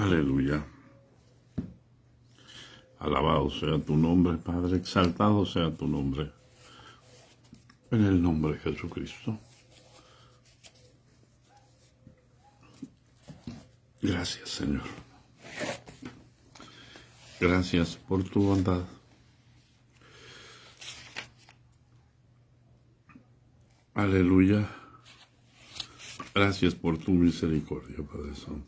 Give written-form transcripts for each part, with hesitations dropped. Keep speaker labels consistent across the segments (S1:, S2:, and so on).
S1: Aleluya. Alabado sea tu nombre, Padre, exaltado sea tu nombre. En el nombre de Jesucristo. Gracias, Señor. Gracias por tu bondad. Aleluya. Gracias por tu misericordia, Padre Santo.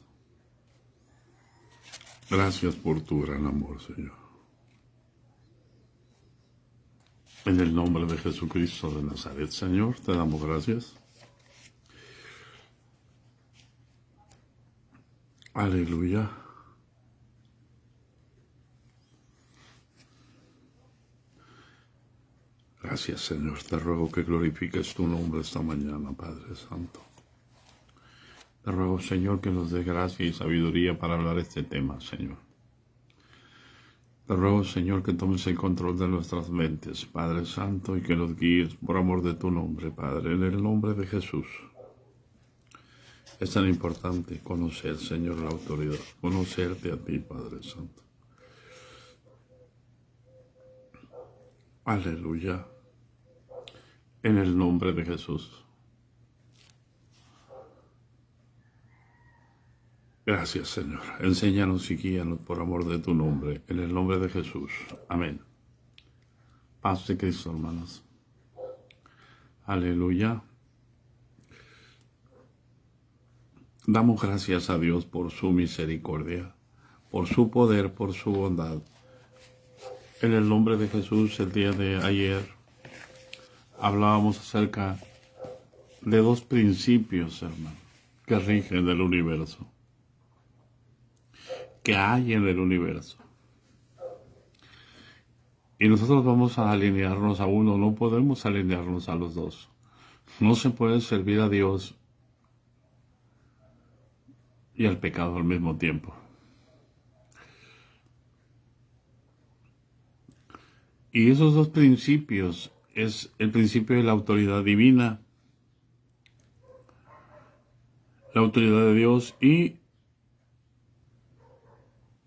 S1: Gracias por tu gran amor, Señor. En el nombre de Jesucristo de Nazaret, Señor, te damos gracias. Aleluya. Gracias, Señor. Te ruego que glorifiques tu nombre esta mañana, Padre Santo. Te ruego, Señor, que nos dé gracia y sabiduría para hablar este tema, Señor. Te ruego, Señor, que tomes el control de nuestras mentes, Padre Santo, y que nos guíes por amor de tu nombre, Padre, en el nombre de Jesús. Es tan importante conocer, Señor, la autoridad, conocerte a ti, Padre Santo. Aleluya. En el nombre de Jesús. Gracias, Señor. Enséñanos y guíanos por amor de tu nombre, en el nombre de Jesús. Amén. Paz de Cristo, hermanos. Aleluya. Damos gracias a Dios por su misericordia, por su poder, por su bondad. En el nombre de Jesús, el día de ayer, hablábamos acerca de dos principios, hermano, que rigen el universo, que hay en el universo. Y nosotros vamos a alinearnos a uno, no podemos alinearnos a los dos. No se puede servir a Dios y al pecado al mismo tiempo. Y esos dos principios es el principio de la autoridad divina, la autoridad de Dios y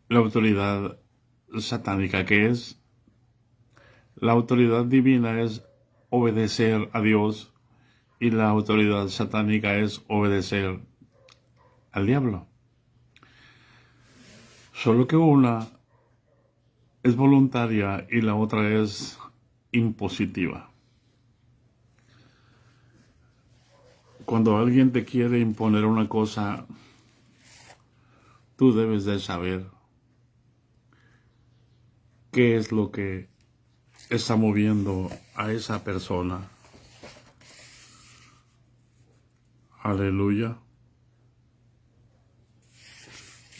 S1: la autoridad satánica, que es la autoridad divina es obedecer a Dios y la autoridad satánica es obedecer al diablo. Solo que una es voluntaria y la otra es impositiva. Cuando alguien te quiere imponer una cosa, tú debes de saber qué es lo que está moviendo a esa persona. Aleluya.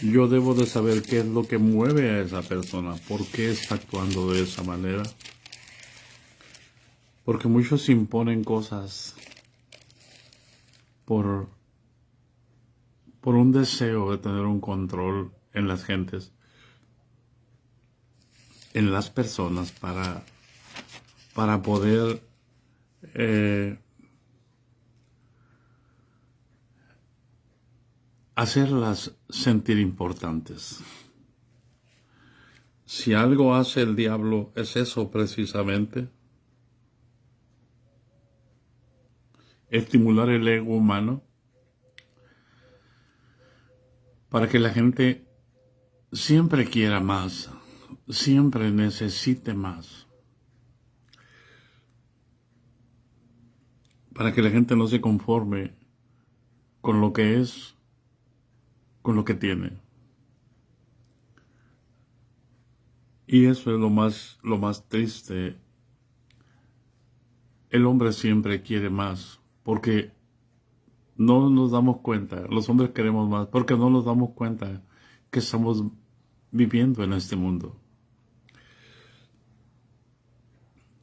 S1: Yo debo de saber qué es lo que mueve a esa persona, por qué está actuando de esa manera. Porque muchos imponen cosas por un deseo de tener un control en las gentes, en las personas, para poder hacerlas sentir importantes. Si algo hace el diablo, es eso precisamente. Estimular el ego humano para que la gente siempre quiera más, siempre necesite más. Para que la gente no se conforme con lo que es, con lo que tiene. Y eso es lo más triste. El hombre siempre quiere más, porque no nos damos cuenta, los hombres queremos más, porque no nos damos cuenta que estamos viviendo en este mundo.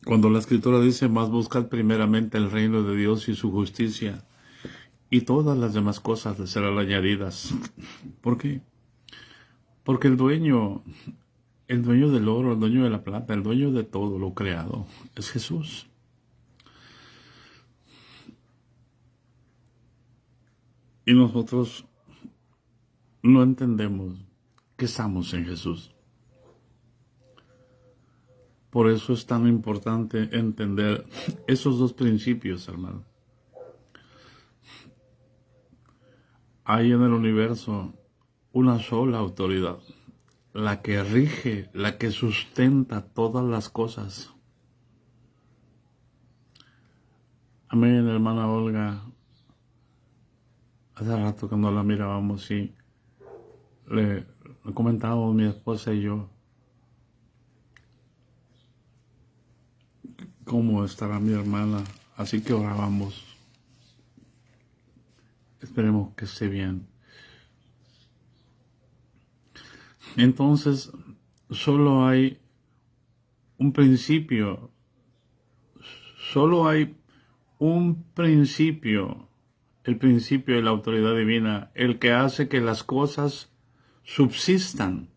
S1: Cuando la Escritura dice, más buscad primeramente el reino de Dios y su justicia, y todas las demás cosas les serán añadidas. ¿Por qué? Porque el dueño del oro, el dueño de la plata, el dueño de todo lo creado, es Jesús. Y nosotros no entendemos que estamos en Jesús. Por eso es tan importante entender esos dos principios, hermano. Hay en el universo una sola autoridad, la que rige, la que sustenta todas las cosas. Amén, hermana Olga. Hace rato cuando la mirábamos y le comentábamos mi esposa y yo cómo estará mi hermana, así que orábamos. Esperemos que esté bien. Entonces, solo hay un principio, el principio de la autoridad divina, el que hace que las cosas subsistan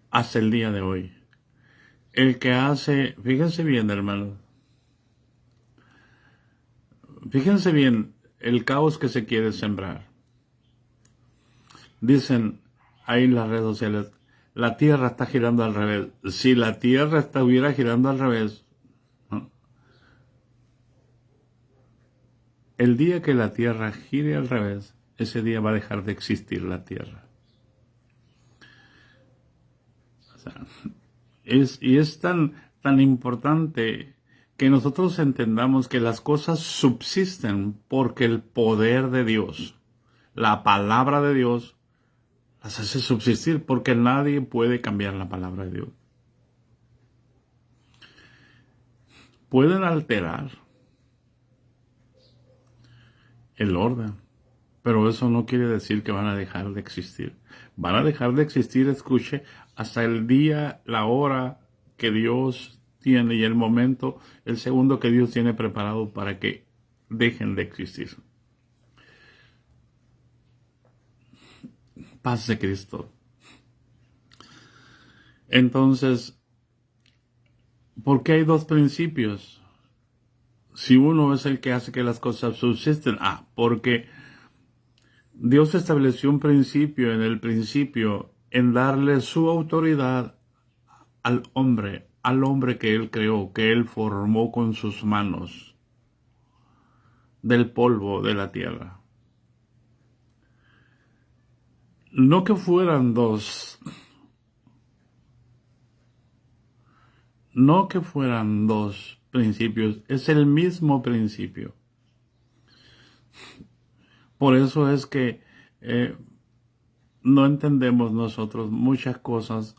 S1: hasta el día de hoy. El que hace, fíjense bien, hermanos, fíjense bien el caos que se quiere sembrar. Dicen ahí en las redes sociales, la Tierra está girando al revés. Si la Tierra estuviera girando al revés, ¿no? El día que la Tierra gire al revés, ese día va a dejar de existir la Tierra. O sea, es tan importante que nosotros entendamos que las cosas subsisten porque el poder de Dios, la palabra de Dios, las hace subsistir, porque nadie puede cambiar la palabra de Dios. Pueden alterar el orden, pero eso no quiere decir que van a dejar de existir. Van a dejar de existir, escuche, hasta el día, la hora que Dios tiene y el momento, el segundo que Dios tiene preparado para que dejen de existir. Paz de Cristo. Entonces, ¿por qué hay dos principios? Si uno es el que hace que las cosas subsisten. Porque Dios estableció un principio en el principio en darle su autoridad al hombre que Él creó, que Él formó con sus manos del polvo de la tierra. No que fueran dos. No que fueran dos principios, es el mismo principio. Por eso es que no entendemos nosotros muchas cosas,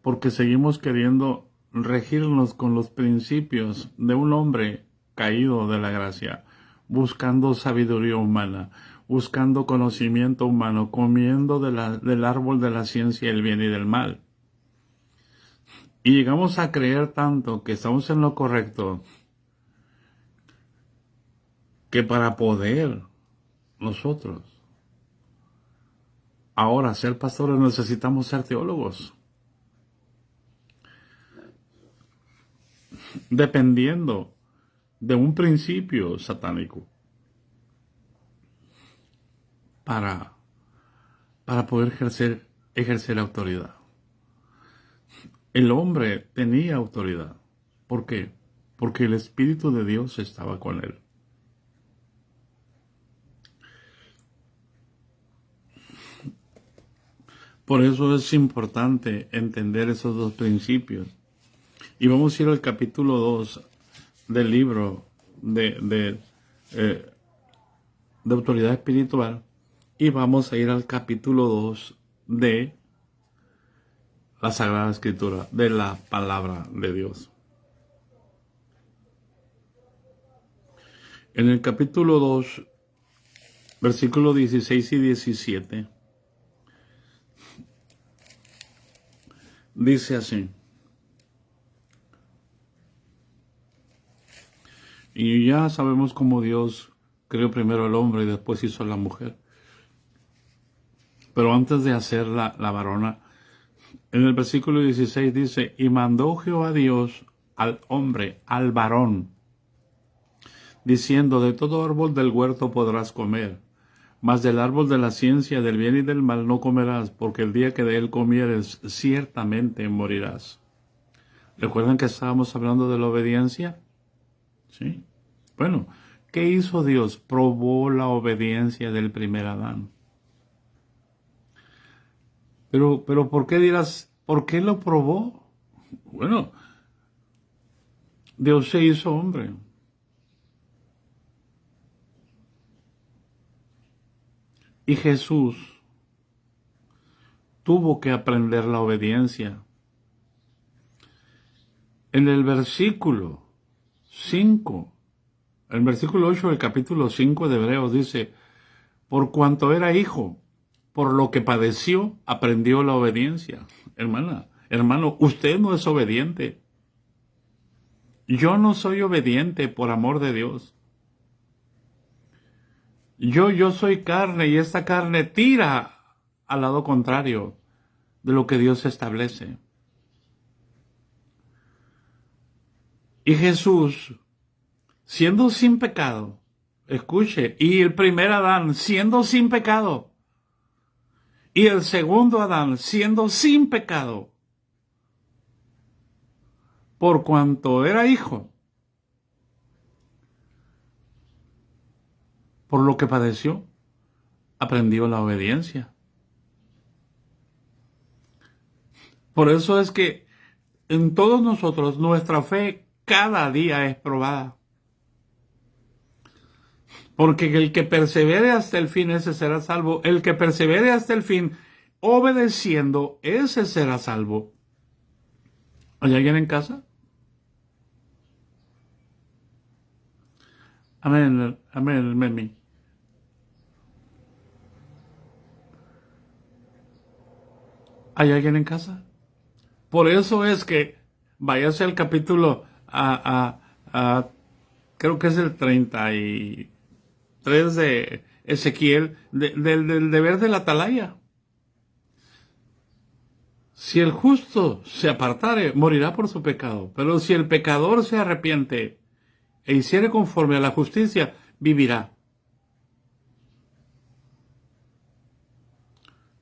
S1: porque seguimos queriendo regirnos con los principios de un hombre caído de la gracia, buscando sabiduría humana, buscando conocimiento humano, comiendo del árbol de la ciencia del bien y del mal. Y llegamos a creer tanto que estamos en lo correcto, que para poder nosotros ahora ser pastores necesitamos ser teólogos. Dependiendo de un principio satánico para poder ejercer autoridad. El hombre tenía autoridad. ¿Por qué? Porque el Espíritu de Dios estaba con él. Por eso es importante entender esos dos principios. Y vamos a ir al capítulo 2 del libro de autoridad espiritual. Y vamos a ir al capítulo 2 de la Sagrada Escritura, de la Palabra de Dios. En el capítulo 2, versículos 16 y 17, dice así. Y ya sabemos cómo Dios creó primero al hombre y después hizo a la mujer. Pero antes de hacer la varona, en el versículo 16 dice, y mandó Jehová Dios al hombre, al varón, diciendo, de todo árbol del huerto podrás comer, Mas del árbol de la ciencia del bien y del mal no comerás, porque el día que de él comieres, ciertamente morirás. ¿Recuerdan que estábamos hablando de la obediencia? Sí. Bueno, ¿qué hizo Dios? Probó la obediencia del primer Adán. Pero ¿por qué dirás, por qué lo probó? Bueno, Dios se hizo hombre. Y Jesús tuvo que aprender la obediencia. En el versículo 5, el versículo 8 del capítulo 5 de Hebreos dice, por cuanto era hijo, por lo que padeció, aprendió la obediencia. Hermano, usted no es obediente. Yo no soy obediente por amor de Dios. Yo soy carne y esta carne tira al lado contrario de lo que Dios establece. Y Jesús, siendo sin pecado, escuche, y el primer Adán siendo sin pecado, y el segundo Adán siendo sin pecado, por cuanto era hijo, por lo que padeció, aprendió la obediencia. Por eso es que en todos nosotros nuestra fe cada día es probada. Porque el que persevere hasta el fin, ese será salvo. El que persevere hasta el fin, obedeciendo, ese será salvo. ¿Hay alguien en casa? Amén, amén, amén. ¿Hay alguien en casa? Por eso es que váyase al capítulo creo que es el 33 de Ezequiel, del deber de la atalaya. Si el justo se apartare, morirá por su pecado. Pero si el pecador se arrepiente e hiciere conforme a la justicia, vivirá.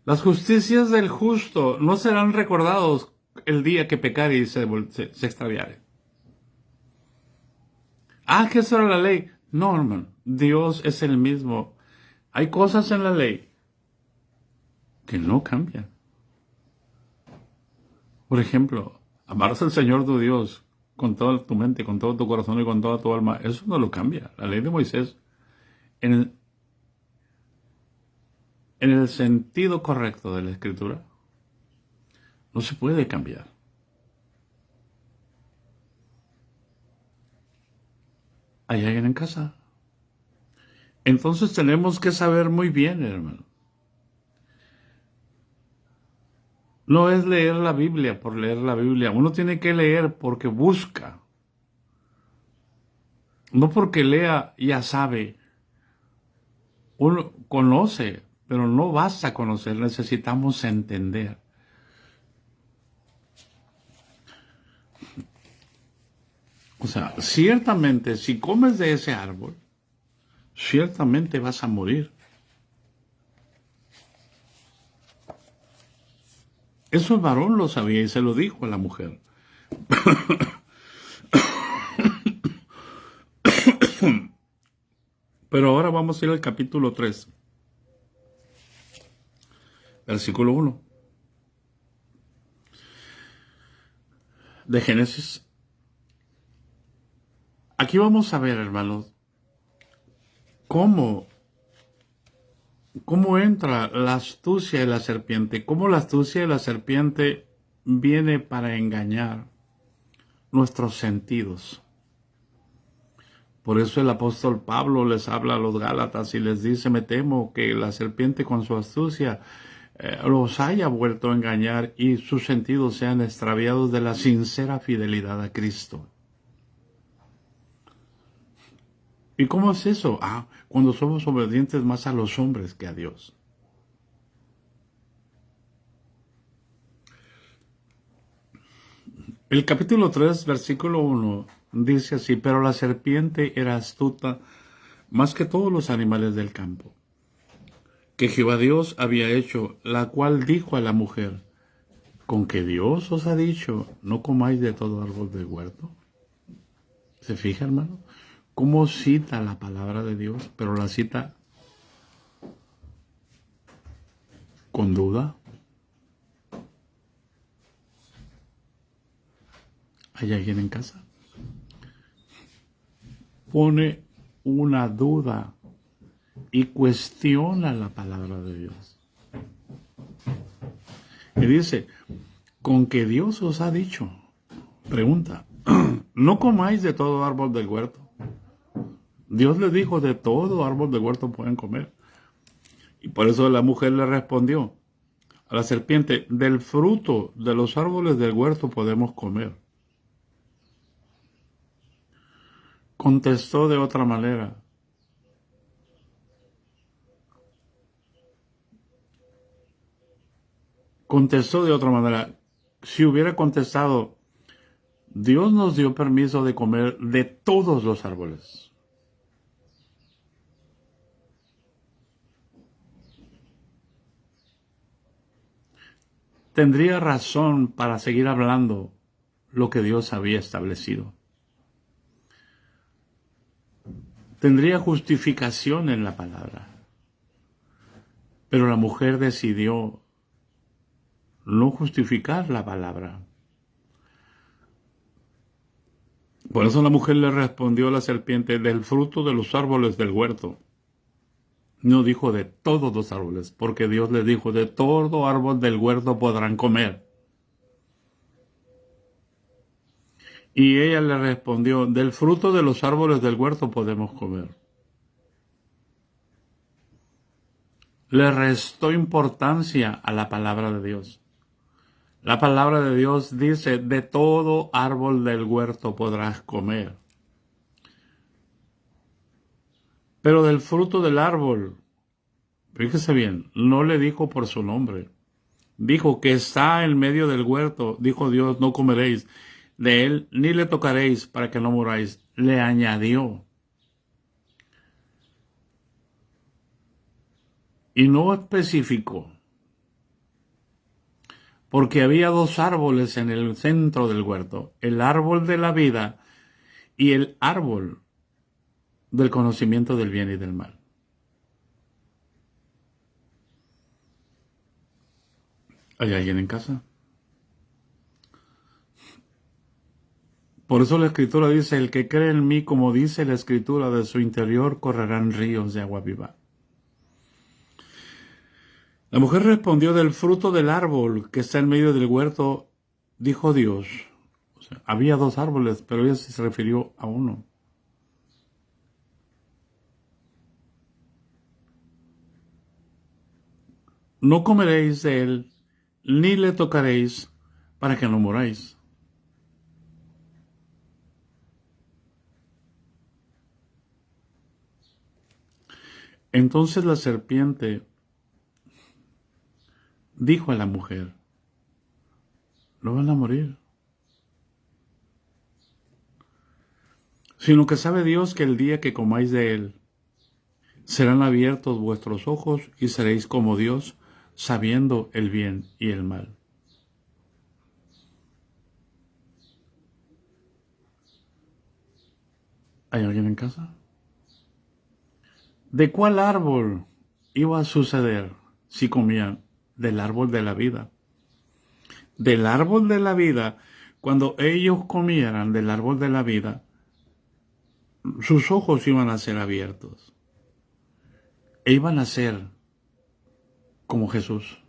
S1: Las justicias del justo no serán recordados el día que pecare y se extraviare. Que eso era la ley. No, hermano, Dios es el mismo. Hay cosas en la ley que no cambian. Por ejemplo, amarás al Señor tu Dios con toda tu mente, con todo tu corazón y con toda tu alma. Eso no lo cambia. La ley de Moisés, en el sentido correcto de la Escritura, no se puede cambiar. ¿Hay alguien en casa? Entonces tenemos que saber muy bien, hermano. No es leer la Biblia por leer la Biblia. Uno tiene que leer porque busca. No porque lea ya sabe. Uno conoce, pero no basta conocer. Necesitamos entender. O sea, ciertamente si comes de ese árbol, ciertamente vas a morir. Eso el varón lo sabía y se lo dijo a la mujer. Pero ahora vamos a ir al capítulo 3, versículo 1 de Génesis. Aquí vamos a ver, hermanos, cómo entra la astucia de la serpiente, cómo la astucia de la serpiente viene para engañar nuestros sentidos. Por eso el apóstol Pablo les habla a los Gálatas y les dice, me temo que la serpiente con su astucia los haya vuelto a engañar y sus sentidos sean extraviados de la sincera fidelidad a Cristo. ¿Y cómo es eso? Cuando somos obedientes más a los hombres que a Dios. El capítulo 3, versículo 1, dice así, pero la serpiente era astuta más que todos los animales del campo, que Jehová Dios había hecho, la cual dijo a la mujer, ¿con que Dios os ha dicho, no comáis de todo árbol del huerto? ¿Se fija, hermano? ¿Cómo cita la palabra de Dios? Pero la cita con duda. ¿Hay alguien en casa? Pone una duda y cuestiona la palabra de Dios. Y dice, ¿con que Dios os ha dicho? Pregunta, ¿no comáis de todo árbol del huerto? Dios le dijo, de todo árbol del huerto pueden comer. Y por eso la mujer le respondió a la serpiente, del fruto de los árboles del huerto podemos comer. Contestó de otra manera. Si hubiera contestado, Dios nos dio permiso de comer de todos los árboles. Tendría razón para seguir hablando lo que Dios había establecido. Tendría justificación en la palabra. Pero la mujer decidió no justificar la palabra. Por eso la mujer le respondió a la serpiente, del fruto de los árboles del huerto. No dijo de todos los árboles, porque Dios le dijo, de todo árbol del huerto podrán comer. Y ella le respondió, del fruto de los árboles del huerto podemos comer. Le restó importancia a la palabra de Dios. La palabra de Dios dice, de todo árbol del huerto podrás comer. Pero del fruto del árbol, fíjese bien, no le dijo por su nombre. Dijo que está en medio del huerto, dijo Dios, no comeréis de él, ni le tocaréis para que no muráis. Le añadió. Y no especificó. Porque había dos árboles en el centro del huerto, el árbol de la vida y el árbol del conocimiento del bien y del mal. ¿Hay alguien en casa? Por eso la Escritura dice, el que cree en mí, como dice la Escritura, de su interior correrán ríos de agua viva. La mujer respondió, del fruto del árbol que está en medio del huerto, dijo Dios. O sea, había dos árboles, pero ella se refirió a uno. No comeréis de él, ni le tocaréis, para que no muráis. Entonces la serpiente dijo a la mujer, no van a morir, sino que sabe Dios que el día que comáis de él, serán abiertos vuestros ojos y seréis como Dios, sabiendo el bien y el mal. ¿Hay alguien en casa? ¿De cuál árbol iba a suceder si comían? Del árbol de la vida. Del árbol de la vida, cuando ellos comieran del árbol de la vida, sus ojos iban a ser abiertos. E iban a ser como Jesús.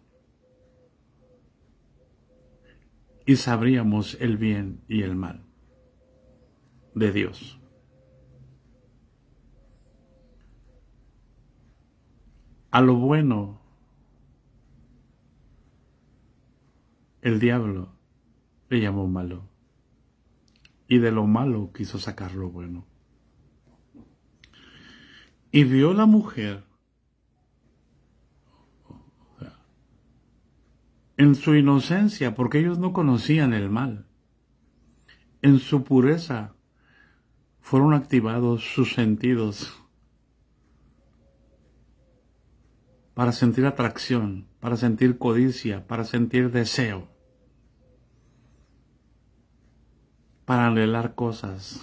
S1: Y sabríamos el bien y el mal de Dios. A lo bueno, el diablo le llamó malo. Y de lo malo quiso sacar lo bueno. Y vio la mujer en su inocencia, porque ellos no conocían el mal. En su pureza fueron activados sus sentidos. para sentir atracción, para sentir codicia, para sentir deseo, para anhelar cosas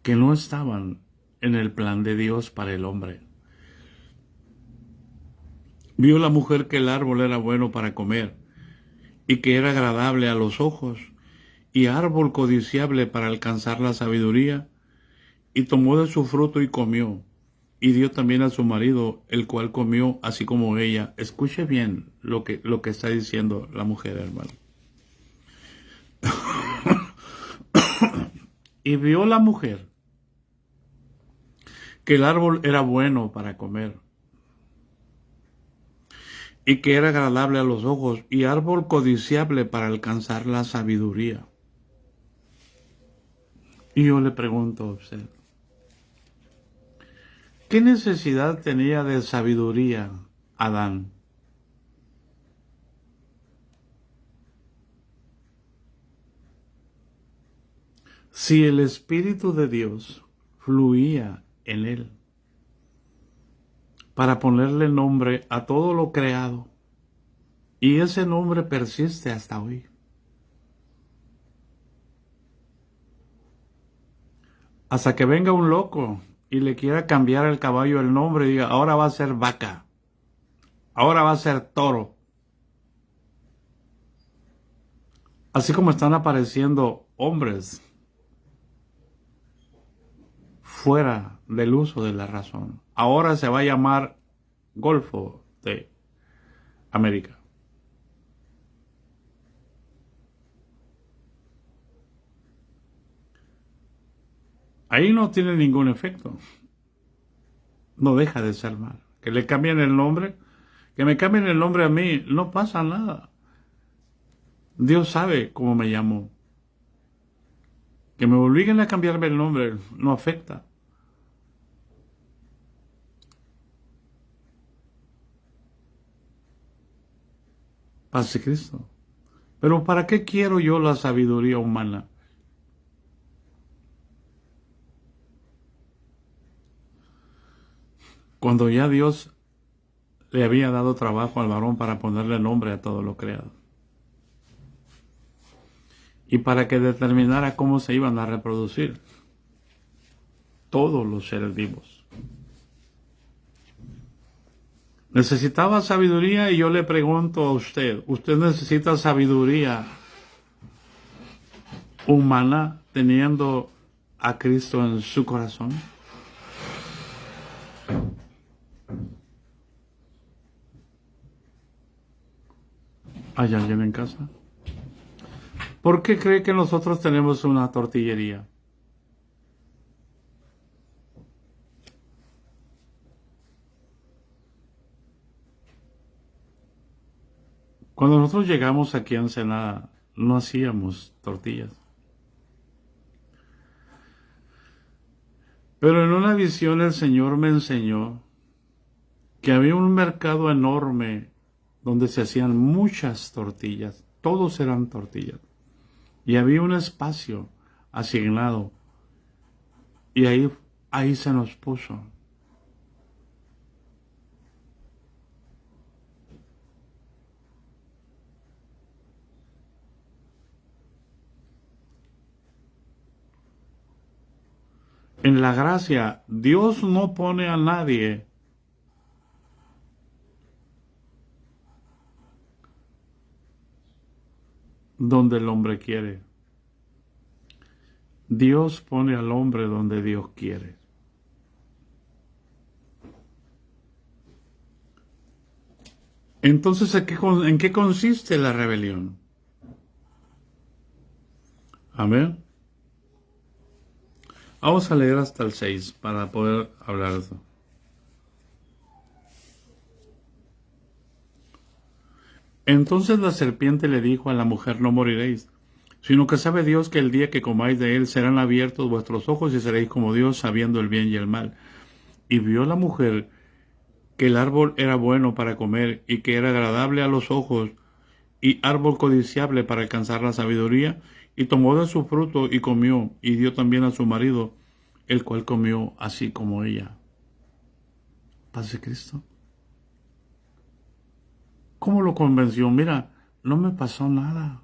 S1: que no estaban en el plan de Dios para el hombre. Vio la mujer que el árbol era bueno para comer y que era agradable a los ojos y árbol codiciable para alcanzar la sabiduría, y tomó de su fruto y comió, y dio también a su marido, el cual comió así como ella. Escuche bien lo que está diciendo la mujer, hermano. Y vio la mujer que el árbol era bueno para comer, y que era agradable a los ojos, y árbol codiciable para alcanzar la sabiduría. Y yo le pregunto a usted, ¿qué necesidad tenía de sabiduría Adán? Si el Espíritu de Dios fluía en él para ponerle nombre a todo lo creado, y ese nombre persiste hasta hoy. Hasta que venga un loco y le quiera cambiar el caballo el nombre y diga, ahora va a ser vaca, ahora va a ser toro. Así como están apareciendo hombres fuera del uso de la razón. Ahora se va a llamar Golfo de América. Ahí no tiene ningún efecto. No deja de ser mal. Que le cambien el nombre, que me cambien el nombre a mí, no pasa nada. Dios sabe cómo me llamo. Que me obliguen a cambiarme el nombre no afecta. Paz de Cristo. Pero ¿para qué quiero yo la sabiduría humana? Cuando ya Dios le había dado trabajo al varón para ponerle nombre a todo lo creado. Y para que determinara cómo se iban a reproducir todos los seres vivos. Necesitaba sabiduría, y yo le pregunto a usted, ¿usted necesita sabiduría humana teniendo a Cristo en su corazón? ¿Hay alguien en casa? ¿Por qué cree que nosotros tenemos una tortillería? Cuando nosotros llegamos aquí a Ensenada, no hacíamos tortillas. Pero en una visión el Señor me enseñó que había un mercado enorme donde se hacían muchas tortillas. Todos eran tortillas. Y había un espacio asignado. Y ahí se nos puso. En la gracia, Dios no pone a nadie donde el hombre quiere. Dios pone al hombre donde Dios quiere. Entonces, ¿en qué consiste la rebelión? Amén. Vamos a leer hasta el 6 para poder hablar de eso. Entonces la serpiente le dijo a la mujer, no moriréis, sino que sabe Dios que el día que comáis de él serán abiertos vuestros ojos y seréis como Dios, sabiendo el bien y el mal. Y vio la mujer que el árbol era bueno para comer y que era agradable a los ojos y árbol codiciable para alcanzar la sabiduría, y tomó de su fruto y comió, y dio también a su marido, el cual comió así como ella. Paz de Cristo. ¿Cómo lo convenció? Mira, no me pasó nada.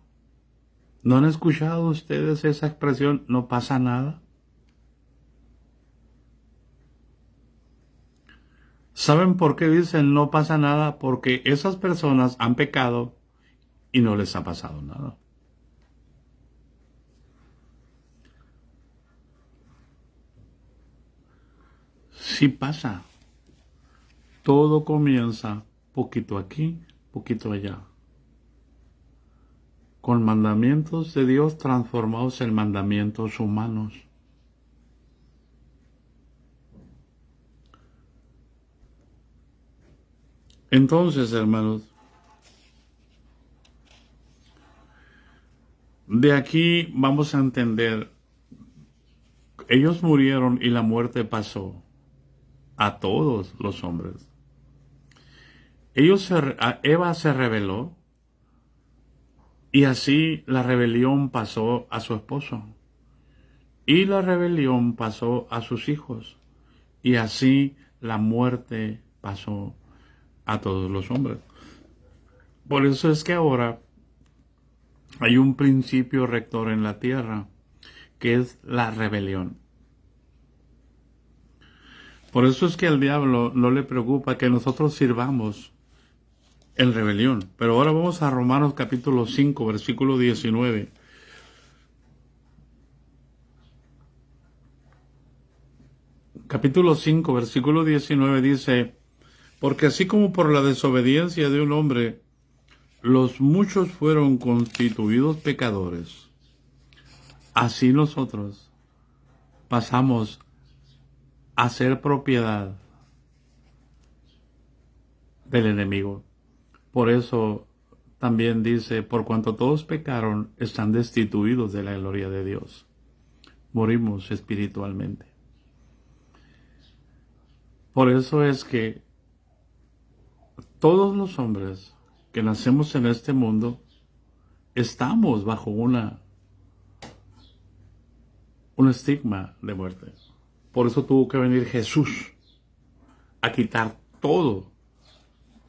S1: ¿No han escuchado ustedes esa expresión? No pasa nada. ¿Saben por qué dicen no pasa nada? Porque esas personas han pecado y no les ha pasado nada. Sí pasa. Todo comienza poquito aquí, poquito allá. Con mandamientos de Dios transformados en mandamientos humanos. Entonces, hermanos, de aquí vamos a entender, ellos murieron y la muerte pasó a todos los hombres. Eva se rebeló y así la rebelión pasó a su esposo y la rebelión pasó a sus hijos y así la muerte pasó a todos los hombres. Por eso es que ahora hay un principio rector en la tierra, que es la rebelión. Por eso es que al diablo no le preocupa que nosotros sirvamos en rebelión. Pero ahora vamos a Romanos capítulo 5, versículo 19. Capítulo 5, versículo 19 dice: porque así como por la desobediencia de un hombre los muchos fueron constituidos pecadores, así nosotros pasamos a ser propiedad del enemigo. Por eso también dice: por cuanto todos pecaron, están destituidos de la gloria de Dios. Morimos espiritualmente. Por eso es que todos los hombres que nacemos en este mundo estamos bajo un estigma de muerte. Por eso tuvo que venir Jesús a quitar todo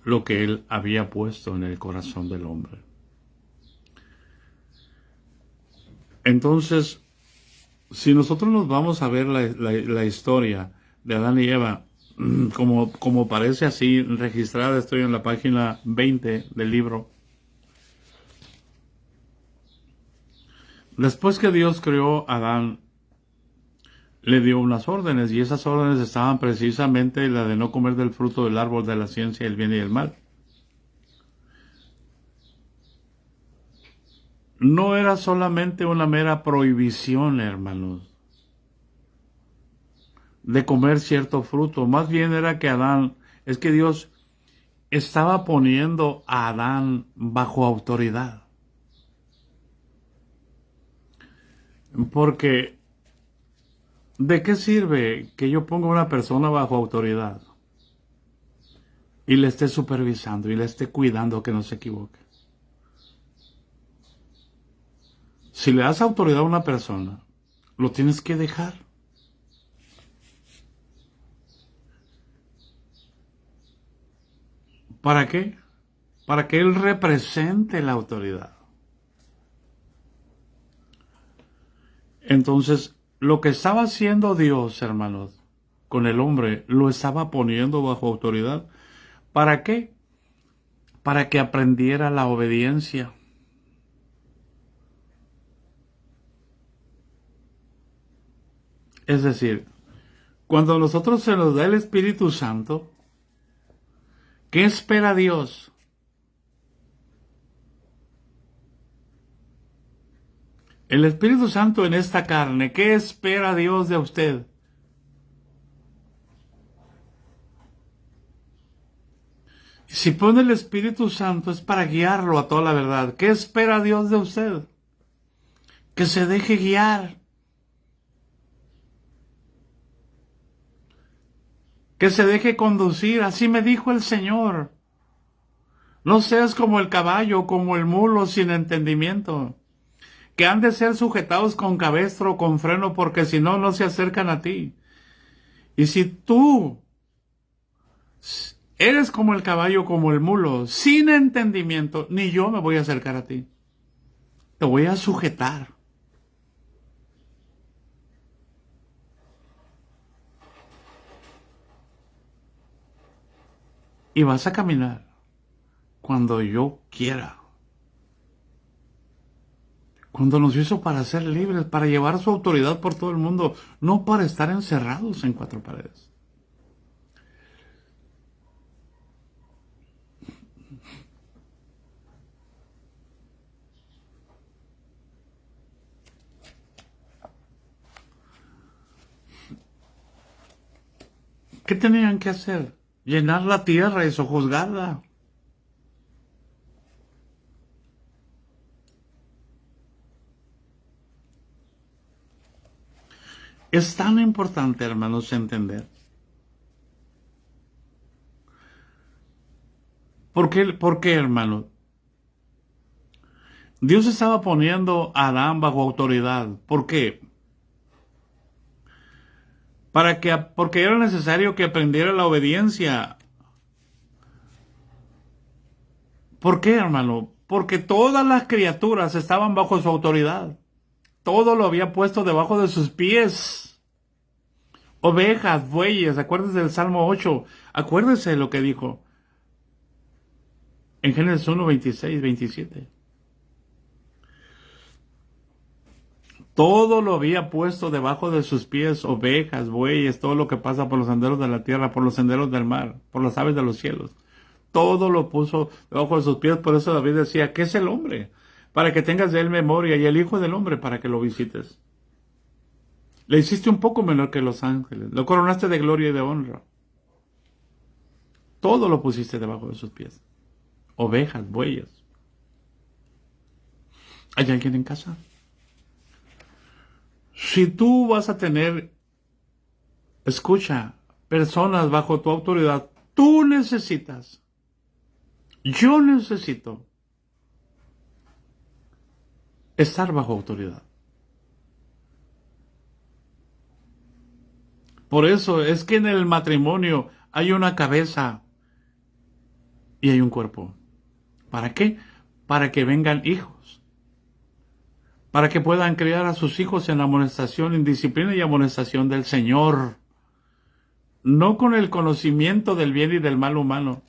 S1: lo que Él había puesto en el corazón del hombre. Entonces, si nosotros nos vamos a ver la historia de Adán y Eva, como parece así registrada, estoy en la página 20 del libro. Después que Dios creó a Adán, le dio unas órdenes, y esas órdenes estaban precisamente la de no comer del fruto del árbol de la ciencia del bien y del mal. No era solamente una mera prohibición, hermanos, de comer cierto fruto. Más bien era que es que Dios estaba poniendo a Adán bajo autoridad. Porque, ¿de qué sirve que yo ponga a una persona bajo autoridad y le esté supervisando y le esté cuidando que no se equivoque? Si le das autoridad a una persona, lo tienes que dejar. ¿Para qué? Para que él represente la autoridad. Entonces, lo que estaba haciendo Dios, hermanos, con el hombre, lo estaba poniendo bajo autoridad. ¿Para qué? Para que aprendiera la obediencia. Es decir, cuando a nosotros se nos da el Espíritu Santo, ¿qué espera Dios? El Espíritu Santo en esta carne, ¿qué espera Dios de usted? Si pone el Espíritu Santo es para guiarlo a toda la verdad. ¿Qué espera Dios de usted? Que se deje guiar. Que se deje conducir. Así me dijo el Señor. No seas como el caballo, como el mulo sin entendimiento, que han de ser sujetados con cabestro o con freno, porque si no, no se acercan a ti. Y si tú Eres como el caballo, como el mulo, sin entendimiento, ni yo me voy a acercar a ti. Te voy a sujetar. Y vas a caminar cuando yo quiera. Cuando nos hizo para ser libres, para llevar su autoridad por todo el mundo, no para estar encerrados en cuatro paredes. ¿Qué tenían que hacer? Llenar la tierra y sojuzgarla. Es tan importante, hermanos, entender. ¿Por qué, hermanos? Dios estaba poniendo a Adán bajo autoridad. ¿Por qué? Porque era necesario que aprendiera la obediencia. ¿Por qué, hermano? Porque todas las criaturas estaban bajo su autoridad. Todo lo había puesto debajo de sus pies. Ovejas, bueyes, acuérdese del Salmo 8. Acuérdese de lo que dijo en Génesis 1, 26, 27. Todo lo había puesto debajo de sus pies, ovejas, bueyes, todo lo que pasa por los senderos de la tierra, por los senderos del mar, por las aves de los cielos. Todo lo puso debajo de sus pies. Por eso David decía, ¿qué es el hombre? Para que tengas de él memoria, y el Hijo del Hombre para que lo visites. Le hiciste un poco menor que los ángeles, lo coronaste de gloria y de honra. Todo lo pusiste debajo de sus pies. Ovejas, bueyes. ¿Hay alguien en casa? Si tú vas a tener, escucha, personas bajo tu autoridad, tú necesitas, yo necesito estar bajo autoridad. Por eso es que en el matrimonio hay una cabeza y hay un cuerpo. ¿Para qué? Para que vengan hijos. Para que puedan criar a sus hijos en amonestación, en disciplina y amonestación del Señor. No con el conocimiento del bien y del mal humano.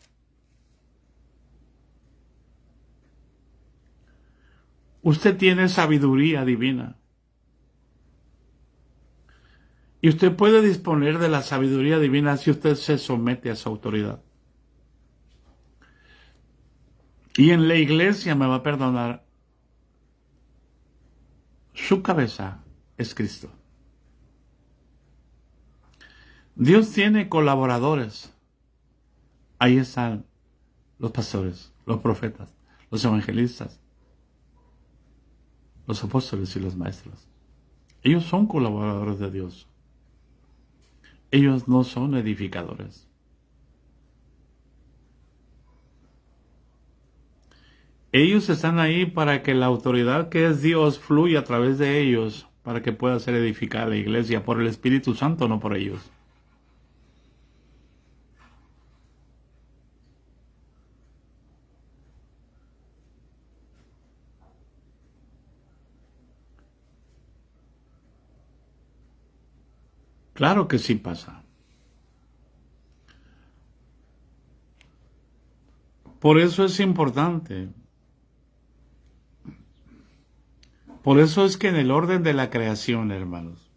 S1: Usted tiene sabiduría divina. Y usted puede disponer de la sabiduría divina si usted se somete a su autoridad. Y en la iglesia, me va a perdonar, su cabeza es Cristo. Dios tiene colaboradores. Ahí están los pastores, los profetas, los evangelistas, los apóstoles y los maestros. Ellos son colaboradores de Dios. Ellos no son edificadores. Ellos están ahí para que la autoridad que es Dios fluya a través de ellos, para que pueda ser edificada la iglesia por el Espíritu Santo, no por ellos. Claro que sí pasa. Por eso es importante. Por eso es que en el orden de la creación, hermanos,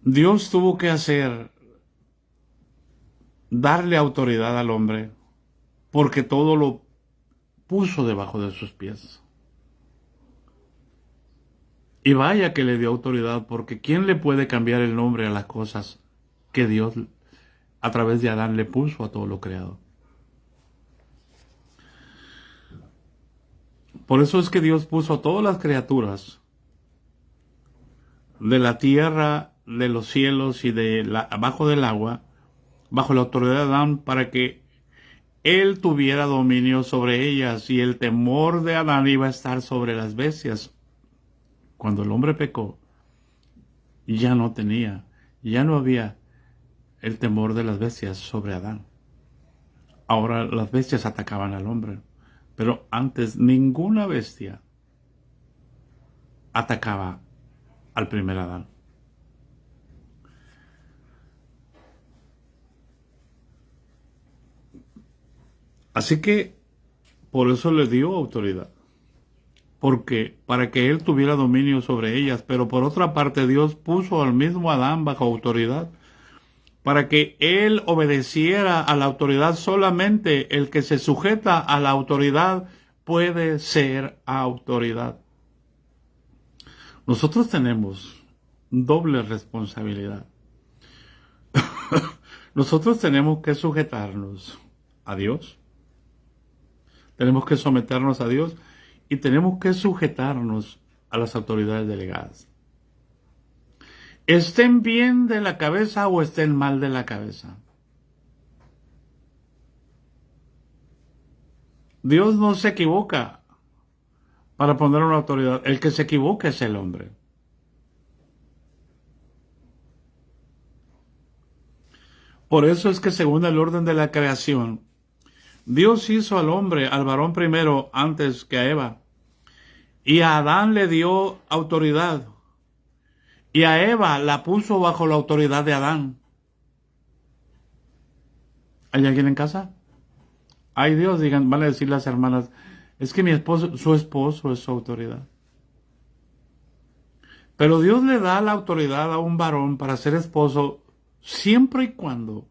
S1: Dios tuvo que darle autoridad al hombre, porque todo lo puso debajo de sus pies. Y vaya que le dio autoridad, porque ¿quién le puede cambiar el nombre a las cosas que Dios a través de Adán le puso a todo lo creado? Por eso es que Dios puso a todas las criaturas de la tierra, de los cielos y abajo del agua, bajo la autoridad de Adán, para que él tuviera dominio sobre ellas, y el temor de Adán iba a estar sobre las bestias. Cuando el hombre pecó, ya no había el temor de las bestias sobre Adán. Ahora las bestias atacaban al hombre, pero antes ninguna bestia atacaba al primer Adán. Así que por eso le dio autoridad, porque para que él tuviera dominio sobre ellas, pero por otra parte Dios puso al mismo Adán bajo autoridad, para que él obedeciera a la autoridad. Solamente el que se sujeta a la autoridad puede ser autoridad. Nosotros tenemos doble responsabilidad. Nosotros tenemos que sujetarnos a Dios, tenemos que someternos a Dios y tenemos que sujetarnos a las autoridades delegadas. Estén bien de la cabeza o estén mal de la cabeza. Dios no se equivoca para poner una autoridad. El que se equivoca es el hombre. Por eso es que según el orden de la creación, Dios hizo al hombre, al varón primero antes que a Eva. Y a Adán le dio autoridad. Y a Eva la puso bajo la autoridad de Adán. ¿Hay alguien en casa? Ay Dios, digan, van a decir las hermanas, es que mi esposo, su esposo es su autoridad. Pero Dios le da la autoridad a un varón para ser esposo siempre y cuando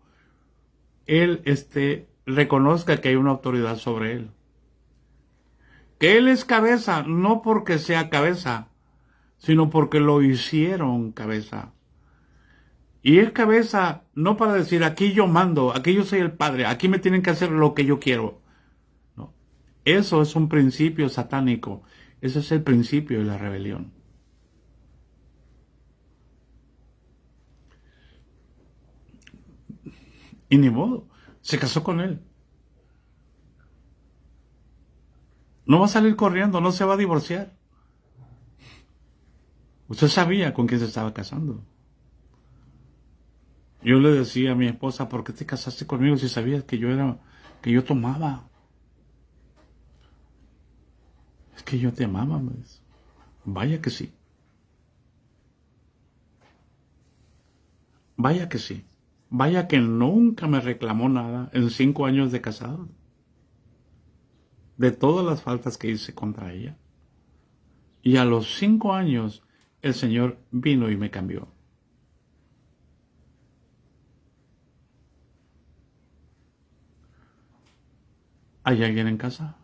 S1: él reconozca que hay una autoridad sobre él. Que él es cabeza, no porque sea cabeza, sino porque lo hicieron cabeza. Y es cabeza no para decir, aquí yo mando, aquí yo soy el padre, aquí me tienen que hacer lo que yo quiero. No. Eso es un principio satánico. Ese es el principio de la rebelión. Y ni modo, se casó con él. No va a salir corriendo, no se va a divorciar. Usted sabía con quién se estaba casando. Yo le decía a mi esposa, ¿por qué te casaste conmigo si sabías que yo tomaba? Es que yo te amaba, me dice. Vaya que sí. Vaya que sí. Vaya que nunca me reclamó nada en 5 años de casado. De todas las faltas que hice contra ella. Y a los 5 años el Señor vino y me cambió. ¿Hay alguien en casa?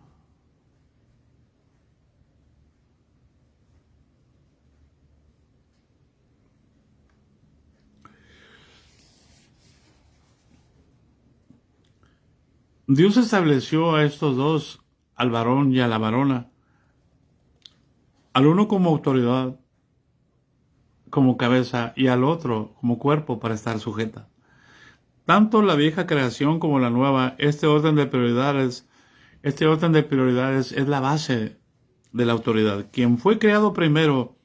S1: Dios estableció a estos dos, al varón y a la varona, al uno como autoridad, como cabeza, y al otro como cuerpo para estar sujeta. Tanto la vieja creación como la nueva, este orden de prioridades es la base de la autoridad. Quien fue creado primero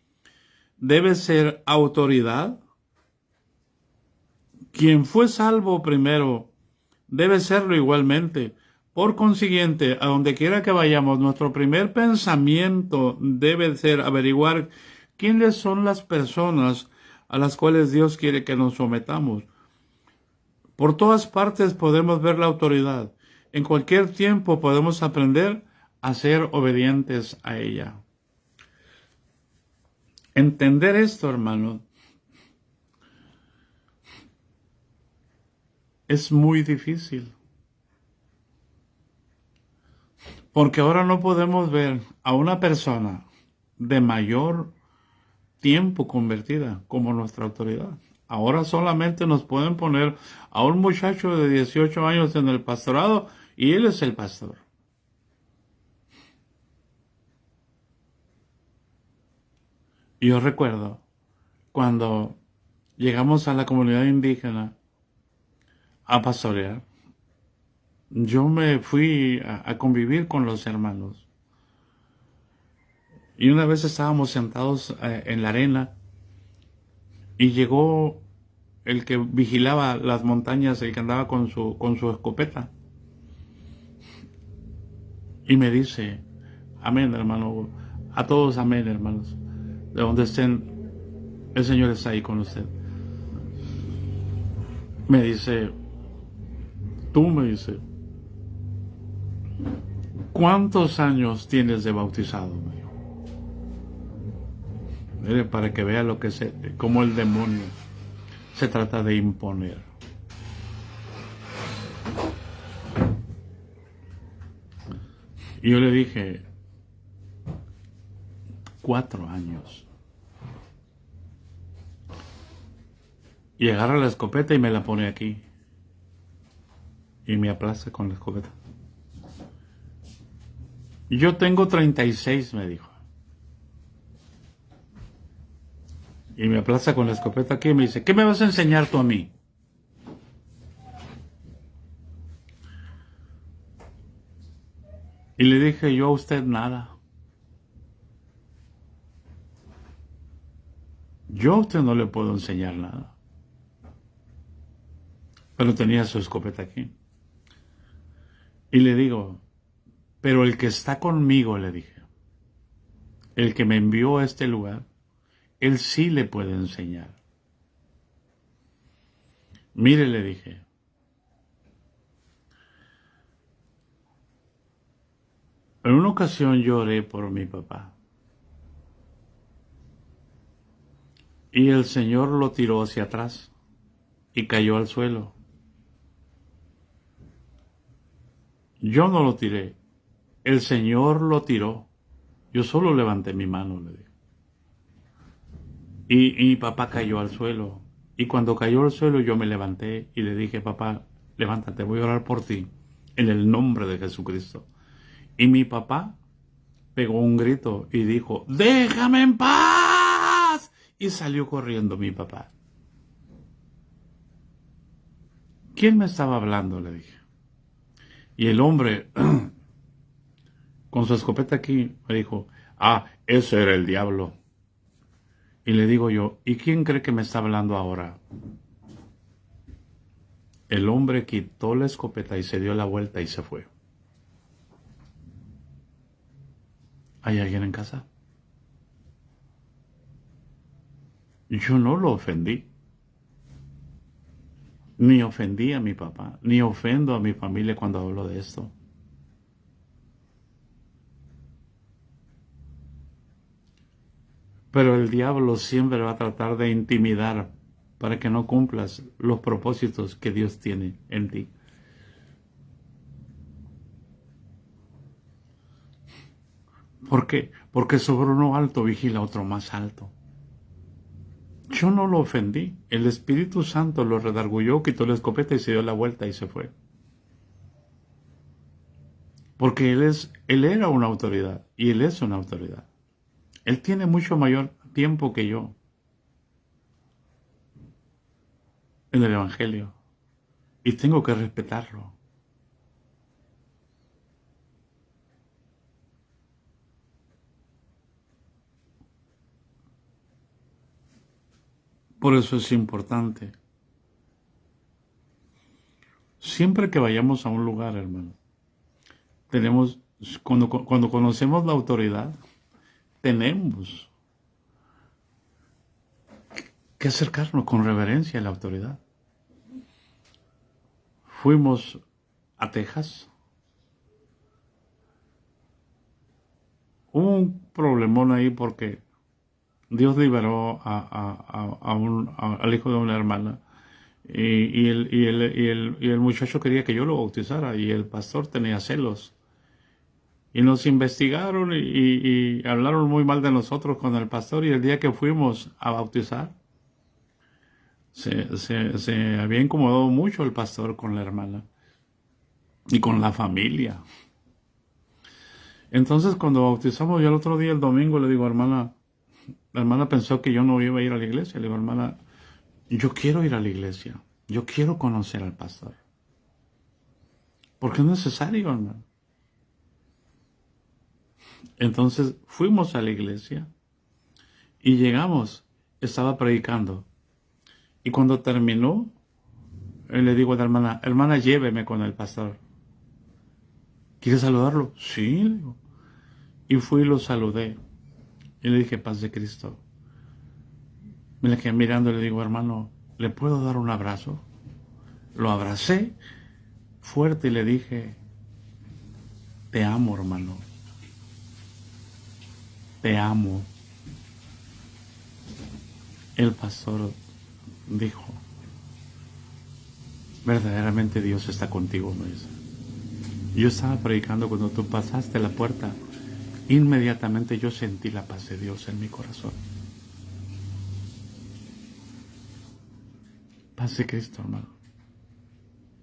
S1: debe ser autoridad. Quien fue salvo primero debe serlo igualmente. Por consiguiente, a donde quiera que vayamos, nuestro primer pensamiento debe ser averiguar quiénes son las personas a las cuales Dios quiere que nos sometamos. Por todas partes podemos ver la autoridad. En cualquier tiempo podemos aprender a ser obedientes a ella. Entender esto, hermano, es muy difícil. Porque ahora no podemos ver a una persona de mayor tiempo convertida como nuestra autoridad. Ahora solamente nos pueden poner a un muchacho de 18 años en el pastorado y él es el pastor. Y yo recuerdo cuando llegamos a la comunidad indígena a pastorear, yo me fui a convivir con los hermanos. Y una vez estábamos sentados en la arena y llegó el que vigilaba las montañas, el que andaba con su escopeta. Y me dice, amén, hermano, a todos amén, hermanos, de donde estén, el Señor está ahí con usted. Me dice, me dice, ¿cuántos años tienes de bautizado? Me dijo. Mire, para que vea lo que cómo el demonio se trata de imponer. Y yo le dije, 4 años. Y agarra la escopeta y me la pone aquí. Y me aplasta con la escopeta. Yo tengo 36, me dijo. Y me aplasta con la escopeta aquí y me dice, ¿qué me vas a enseñar tú a mí? Y le dije, yo a usted nada. Yo a usted no le puedo enseñar nada. Pero tenía su escopeta aquí. Y le digo, pero el que está conmigo, le dije, el que me envió a este lugar, él sí le puede enseñar. Mire, le dije, en una ocasión yo oré por mi papá. Y el Señor lo tiró hacia atrás y cayó al suelo. Yo no lo tiré, el Señor lo tiró. Yo solo levanté mi mano, le dije. Y mi papá cayó al suelo. Y cuando cayó al suelo yo me levanté y le dije, papá, levántate, voy a orar por ti, en el nombre de Jesucristo. Y mi papá pegó un grito y dijo, déjame en paz. Y salió corriendo mi papá. ¿Quién me estaba hablando?, le dije. Y el hombre, con su escopeta aquí, me dijo, ese era el diablo. Y le digo yo, ¿y quién cree que me está hablando ahora? El hombre quitó la escopeta y se dio la vuelta y se fue. ¿Hay alguien en casa? Yo no lo ofendí. Ni ofendí a mi papá, ni ofendo a mi familia cuando hablo de esto. Pero el diablo siempre va a tratar de intimidar para que no cumplas los propósitos que Dios tiene en ti. ¿Por qué? Porque sobre uno alto vigila otro más alto. Yo no lo ofendí. El Espíritu Santo lo redargulló, quitó la escopeta y se dio la vuelta y se fue. Porque él era una autoridad y él es una autoridad. Él tiene mucho mayor tiempo que yo en el Evangelio y tengo que respetarlo. Por eso es importante. Siempre que vayamos a un lugar, hermano, cuando conocemos la autoridad, tenemos que acercarnos con reverencia a la autoridad. Fuimos a Texas. Hubo un problemón ahí porque Dios liberó al hijo de una hermana y el muchacho quería que yo lo bautizara y el pastor tenía celos. Y nos investigaron y hablaron muy mal de nosotros con el pastor, y el día que fuimos a bautizar se había incomodado mucho el pastor con la hermana y con la familia. Entonces cuando bautizamos, yo el otro día, el domingo, le digo, hermana, la hermana pensó que yo no iba a ir a la iglesia. Le digo, hermana, yo quiero ir a la iglesia, yo quiero conocer al pastor, porque es necesario, hermano. Entonces fuimos a la iglesia y llegamos, estaba predicando, Y cuando terminó, le digo a la hermana, hermana, lléveme con el pastor. ¿Quiere saludarlo? Sí, le digo. Y fui y lo saludé. Y le dije, paz de Cristo. Me le quedé mirando y le digo, hermano, ¿le puedo dar un abrazo? Lo abracé fuerte y le dije, te amo, hermano. Te amo. El pastor dijo, verdaderamente Dios está contigo, me dice. Yo estaba predicando cuando tú pasaste la puerta. Inmediatamente yo sentí la paz de Dios en mi corazón. Paz de Cristo, hermano.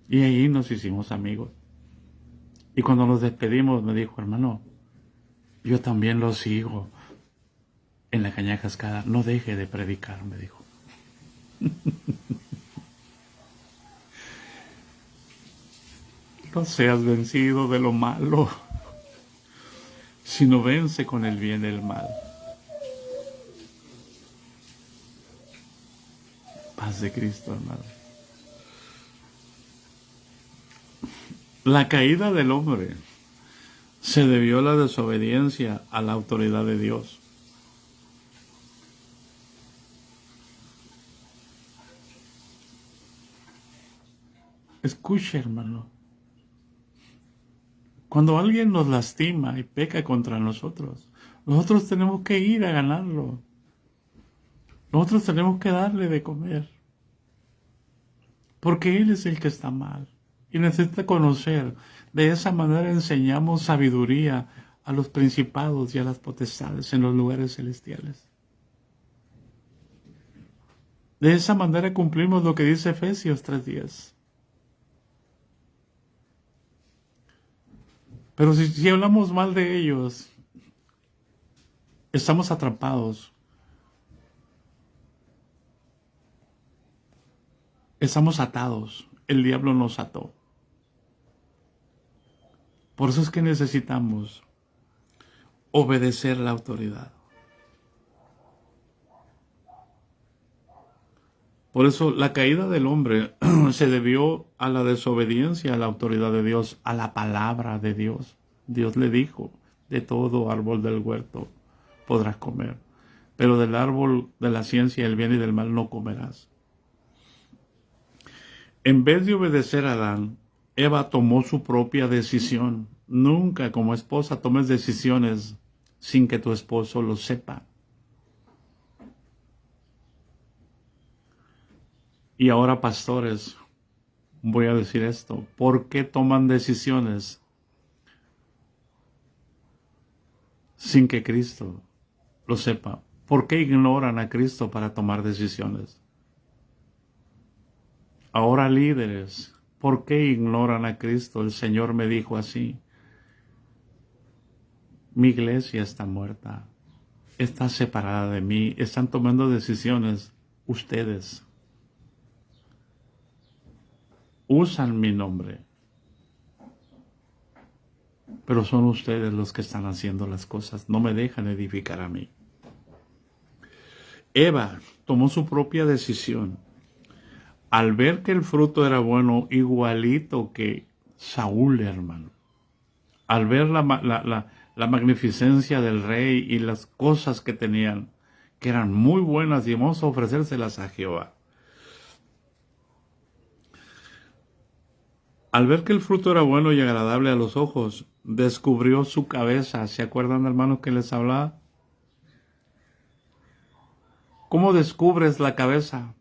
S1: Y ahí nos hicimos amigos. Y cuando nos despedimos me dijo, hermano, yo también lo sigo en la Cañada Cascada. No deje de predicar, me dijo. No seas vencido de lo malo, sino vence con el bien el mal. Paz de Cristo, hermano. La caída del hombre se debió a la desobediencia a la autoridad de Dios. Escuche, hermano. Cuando alguien nos lastima y peca contra nosotros, nosotros tenemos que ir a ganarlo. Nosotros tenemos que darle de comer. Porque Él es el que está mal. Y necesita conocer. De esa manera enseñamos sabiduría a los principados y a las potestades en los lugares celestiales. De esa manera cumplimos lo que dice Efesios 3:10. Pero si hablamos mal de ellos, estamos atrapados. Estamos atados. El diablo nos ató. Por eso es que necesitamos obedecer la autoridad. Por eso la caída del hombre se debió a la desobediencia a la autoridad de Dios, a la palabra de Dios. Dios le dijo, de todo árbol del huerto podrás comer, pero del árbol de la ciencia del bien y del mal no comerás. En vez de obedecer a Adán, Eva tomó su propia decisión. Nunca como esposa tomes decisiones sin que tu esposo lo sepa. Y ahora, pastores, voy a decir esto. ¿Por qué toman decisiones sin que Cristo lo sepa? ¿Por qué ignoran a Cristo para tomar decisiones? Ahora, líderes, ¿por qué ignoran a Cristo? El Señor me dijo así. Mi iglesia está muerta. Está separada de mí. Están tomando decisiones ustedes. Usan mi nombre, pero son ustedes los que están haciendo las cosas. No me dejan edificar a mí. Eva tomó su propia decisión. Al ver que el fruto era bueno, igualito que Saúl, hermano. Al ver la magnificencia del rey y las cosas que tenían, que eran muy buenas, y vamos a ofrecérselas a Jehová. Al ver que el fruto era bueno y agradable a los ojos, descubrió su cabeza. ¿Se acuerdan, hermanos, que les hablaba? ¿Cómo descubres la cabeza?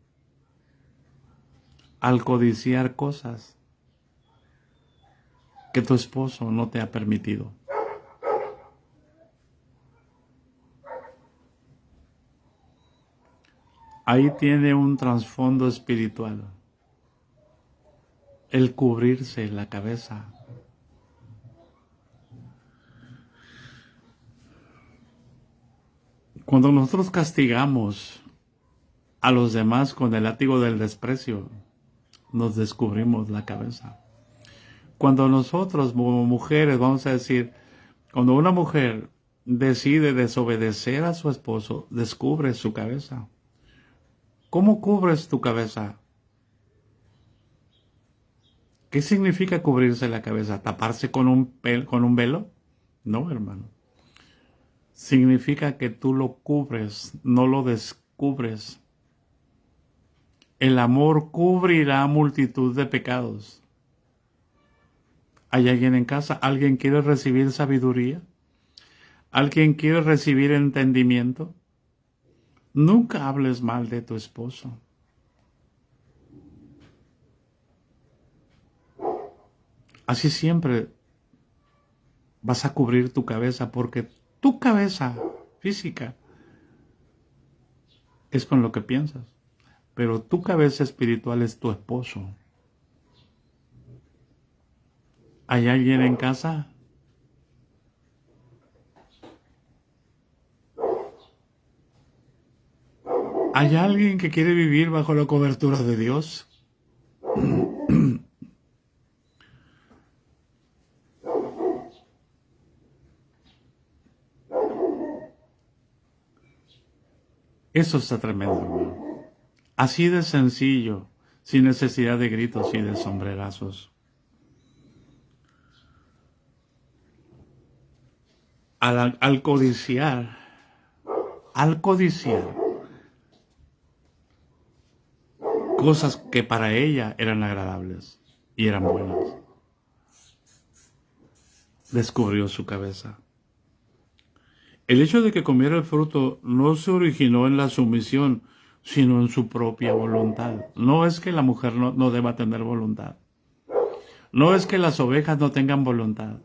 S1: Al codiciar cosas que tu esposo no te ha permitido. Ahí tiene un trasfondo espiritual. El cubrirse la cabeza. Cuando nosotros castigamos a los demás con el látigo del desprecio, nos descubrimos la cabeza. Cuando nosotros como mujeres, vamos a decir, cuando una mujer decide desobedecer a su esposo, descubre su cabeza. ¿Cómo cubres tu cabeza? ¿Qué significa cubrirse la cabeza? ¿Taparse con un velo? No, hermano. Significa que tú lo cubres, no lo descubres. El amor cubrirá multitud de pecados. ¿Hay alguien en casa? ¿Alguien quiere recibir sabiduría? ¿Alguien quiere recibir entendimiento? Nunca hables mal de tu esposo. Así siempre vas a cubrir tu cabeza, porque tu cabeza física es con lo que piensas, pero tu cabeza espiritual es tu esposo. ¿Hay alguien en casa? ¿Hay alguien que quiere vivir bajo la cobertura de Dios? Eso está tremendo, hermano. Así de sencillo, sin necesidad de gritos y de sombrerazos. Al codiciar cosas que para ella eran agradables y eran buenas, descubrió su cabeza. El hecho de que comiera el fruto no se originó en la sumisión, sino en su propia voluntad. No es que la mujer no deba tener voluntad. No es que las ovejas no tengan voluntad.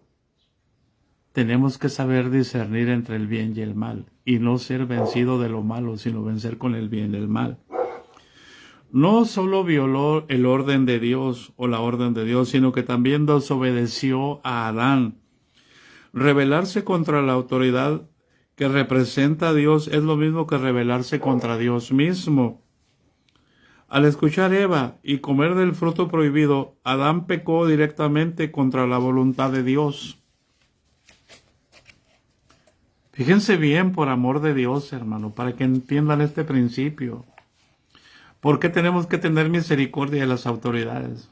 S1: Tenemos que saber discernir entre el bien y el mal, y no ser vencido de lo malo, sino vencer con el bien el mal. No solo violó el orden de Dios o la orden de Dios, sino que también desobedeció a Adán. Rebelarse contra la autoridad que representa a Dios es lo mismo que rebelarse contra Dios mismo. Al escuchar Eva y comer del fruto prohibido, Adán pecó directamente contra la voluntad de Dios. Fíjense bien, por amor de Dios, hermano, para que entiendan este principio. ¿Por qué tenemos que tener misericordia de las autoridades?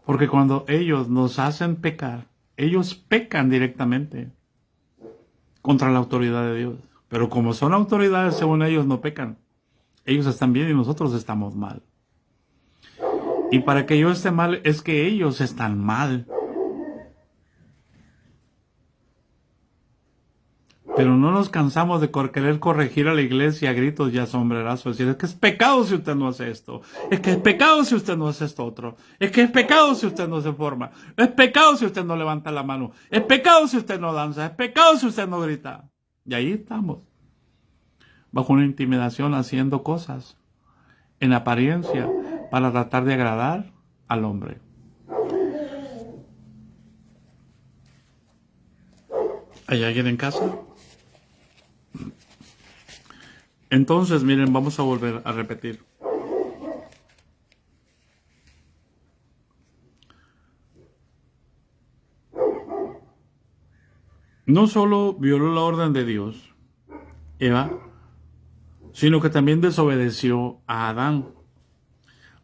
S1: Porque cuando ellos nos hacen pecar, ellos pecan directamente contra la autoridad de Dios. Pero como son autoridades, según ellos no pecan. Ellos están bien y nosotros estamos mal. Y para que yo esté mal es que ellos están mal. Pero no nos cansamos de querer corregir a la iglesia a gritos y a sombrerazos. Decir, es que es pecado si usted no hace esto. Es que es pecado si usted no hace esto otro. Es que es pecado si usted no se forma. Es pecado si usted no levanta la mano. Es pecado si usted no danza. Es pecado si usted no grita. Y ahí estamos. Bajo una intimidación haciendo cosas. En apariencia. Para tratar de agradar al hombre. ¿Hay alguien en casa? Entonces, miren, vamos a volver a repetir. No solo violó la orden de Dios, Eva, sino que también desobedeció a Adán.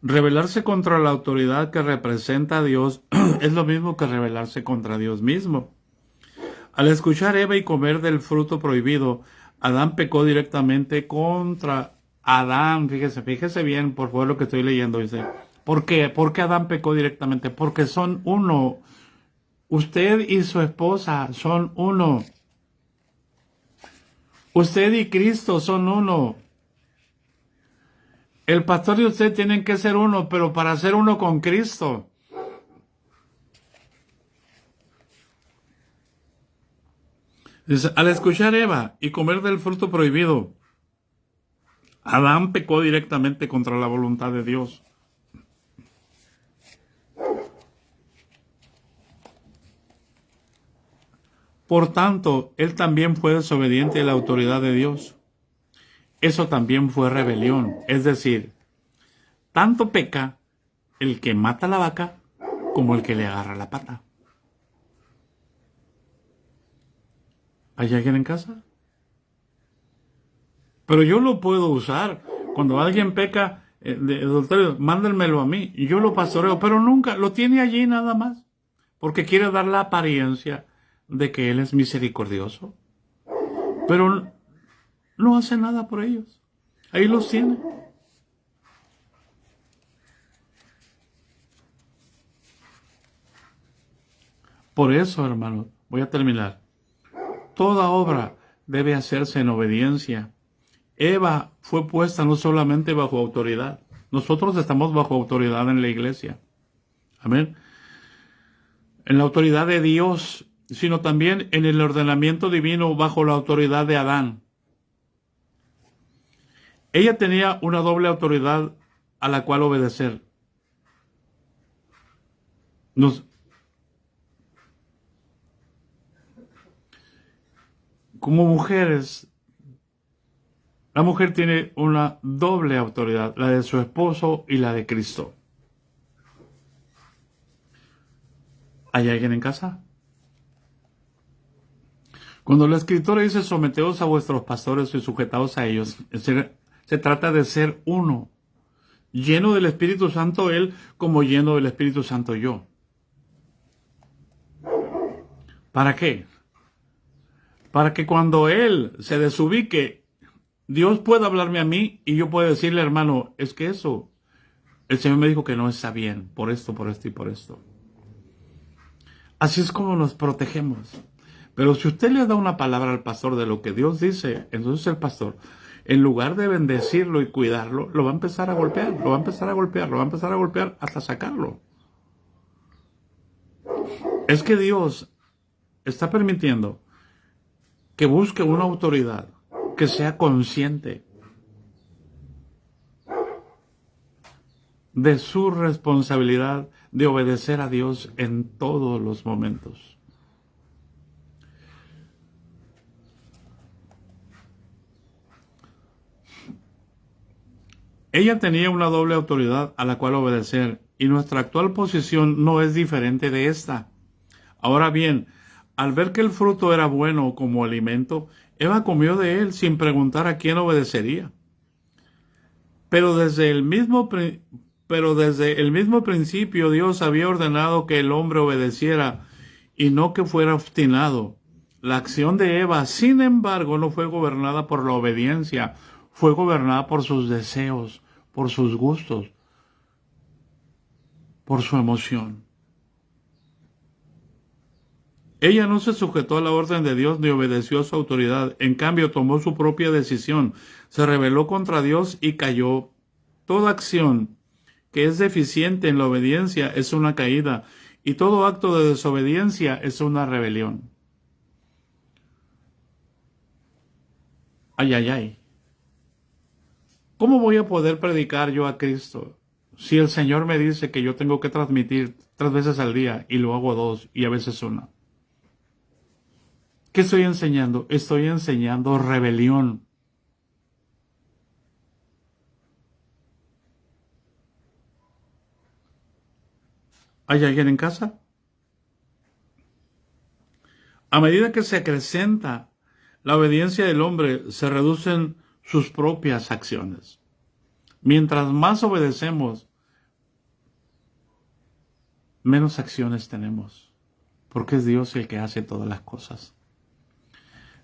S1: Rebelarse contra la autoridad que representa a Dios es lo mismo que rebelarse contra Dios mismo. Al escuchar Eva y comer del fruto prohibido, Adán pecó directamente contra Adán. Fíjese bien, por favor, lo que estoy leyendo. Dice, ¿por qué? ¿Por qué Adán pecó directamente? Porque son uno. Usted y su esposa son uno. Usted y Cristo son uno. El pastor y usted tienen que ser uno, pero para ser uno con Cristo. Dice, al escuchar Eva y comer del fruto prohibido, Adán pecó directamente contra la voluntad de Dios. Por tanto, él también fue desobediente a la autoridad de Dios. Eso también fue rebelión. Es decir, tanto peca el que mata la vaca como el que le agarra la pata. ¿Hay alguien en casa? Pero yo lo puedo usar. Cuando alguien peca de adulterio, mándenmelo a mí y yo lo pastoreo, pero nunca lo tiene allí nada más, porque quiere dar la apariencia de que Él es misericordioso, pero no hace nada por ellos. Ahí los tiene. Por eso, hermanos, voy a terminar. Toda obra debe hacerse en obediencia. Eva fue puesta no solamente bajo autoridad. Nosotros estamos bajo autoridad en la iglesia. Amén. En la autoridad de Dios, sino también en el ordenamiento divino bajo la autoridad de Adán. Ella tenía una doble autoridad a la cual obedecer. Como mujeres, la mujer tiene una doble autoridad, la de su esposo y la de Cristo. ¿Hay alguien en casa? Cuando la Escritura dice someteos a vuestros pastores y sujetaos a ellos, se trata de ser uno, lleno del Espíritu Santo Él como lleno del Espíritu Santo yo. ¿Para qué? Para que cuando Él se desubique, Dios pueda hablarme a mí y yo pueda decirle, hermano, es que eso, el Señor me dijo que no está bien, por esto, por esto y por esto. Así es como nos protegemos. Pero si usted le da una palabra al pastor de lo que Dios dice, entonces el pastor, en lugar de bendecirlo y cuidarlo, lo va a empezar a golpear, lo va a empezar a golpear, lo va a empezar a golpear hasta sacarlo. Es que Dios está permitiendo que busque una autoridad que sea consciente de su responsabilidad de obedecer a Dios en todos los momentos. Ella tenía una doble autoridad a la cual obedecer, y nuestra actual posición no es diferente de esta. Ahora bien, al ver que el fruto era bueno como alimento, Eva comió de él sin preguntar a quién obedecería. Pero desde el mismo principio Dios había ordenado que el hombre obedeciera y no que fuera obstinado. La acción de Eva, sin embargo, no fue gobernada por la obediencia, fue gobernada por sus deseos, por sus gustos, por su emoción. Ella no se sujetó a la orden de Dios ni obedeció a su autoridad. En cambio, tomó su propia decisión, se rebeló contra Dios y cayó. Toda acción que es deficiente en la obediencia es una caída, y todo acto de desobediencia es una rebelión. Ay, ay, ay. ¿Cómo voy a poder predicar yo a Cristo si el Señor me dice que yo tengo que transmitir 3 veces al día y lo hago 2 y a veces 1? ¿Qué estoy enseñando? Estoy enseñando rebelión. ¿Hay alguien en casa? A medida que se acrecenta la obediencia del hombre, se reducen sus propias acciones. Mientras más obedecemos, menos acciones tenemos, porque es Dios el que hace todas las cosas.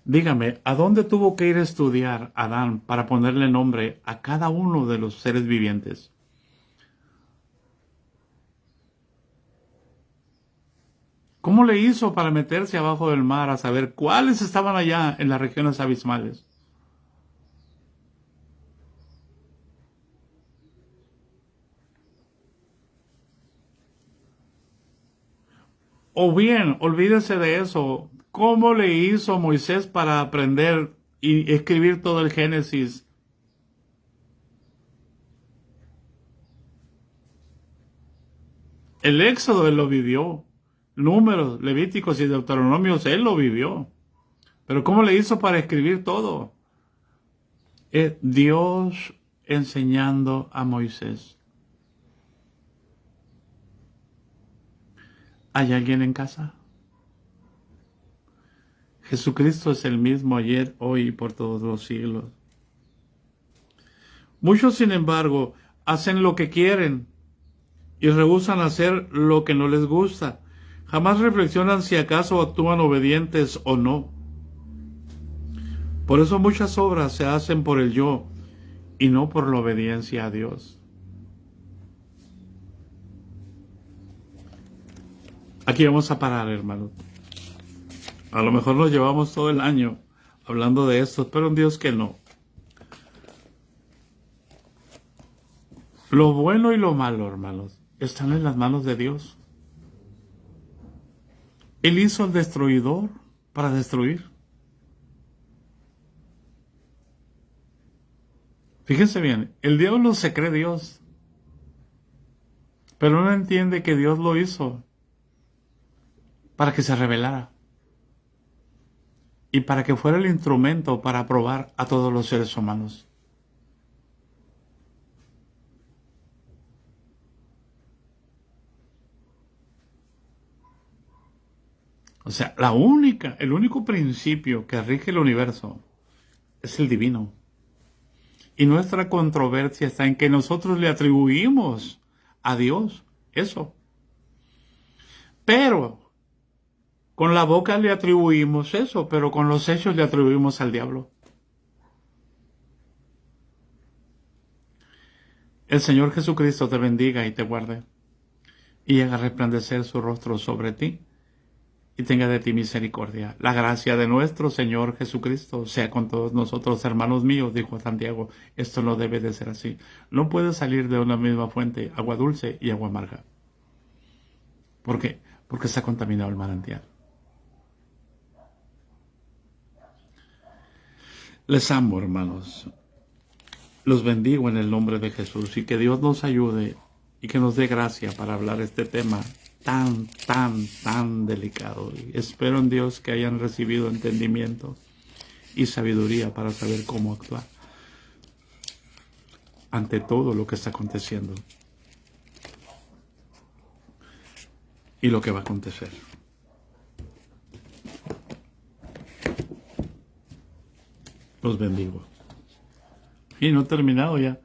S1: Dígame, ¿a dónde tuvo que ir a estudiar Adán para ponerle nombre a cada uno de los seres vivientes? ¿Cómo le hizo para meterse abajo del mar a saber cuáles estaban allá en las regiones abismales? O bien, olvídese de eso. ¿Cómo le hizo Moisés para aprender y escribir todo el Génesis? El Éxodo él lo vivió. Números, Levíticos y Deuteronomios él lo vivió. Pero ¿cómo le hizo para escribir todo? Es Dios enseñando a Moisés. ¿Hay alguien en casa? Jesucristo es el mismo ayer, hoy y por todos los siglos. Muchos, sin embargo, hacen lo que quieren y rehúsan hacer lo que no les gusta. Jamás reflexionan si acaso actúan obedientes o no. Por eso muchas obras se hacen por el yo y no por la obediencia a Dios. Aquí vamos a parar, hermanos. A lo mejor nos llevamos todo el año hablando de esto, pero en Dios que no. Lo bueno y lo malo, hermanos, están en las manos de Dios. Él hizo al destruidor para destruir. Fíjense bien, el diablo se cree Dios, pero no entiende que Dios lo hizo para que se rebelara y para que fuera el instrumento para probar a todos los seres humanos. O sea, el único principio que rige el universo es el divino. Y nuestra controversia está en que nosotros le atribuimos a Dios eso. Pero con la boca le atribuimos eso, pero con los hechos le atribuimos al diablo. El Señor Jesucristo te bendiga y te guarde, y haga resplandecer su rostro sobre ti, y tenga de ti misericordia. La gracia de nuestro Señor Jesucristo sea con todos nosotros, hermanos míos, dijo Santiago. Esto no debe de ser así. No puede salir de una misma fuente agua dulce y agua amarga. ¿Por qué? Porque se ha contaminado el manantial. Les amo, hermanos. Los bendigo en el nombre de Jesús, y que Dios nos ayude y que nos dé gracia para hablar este tema tan delicado. Y espero en Dios que hayan recibido entendimiento y sabiduría para saber cómo actuar ante todo lo que está aconteciendo y lo que va a acontecer. Los bendigo. Y no he terminado ya.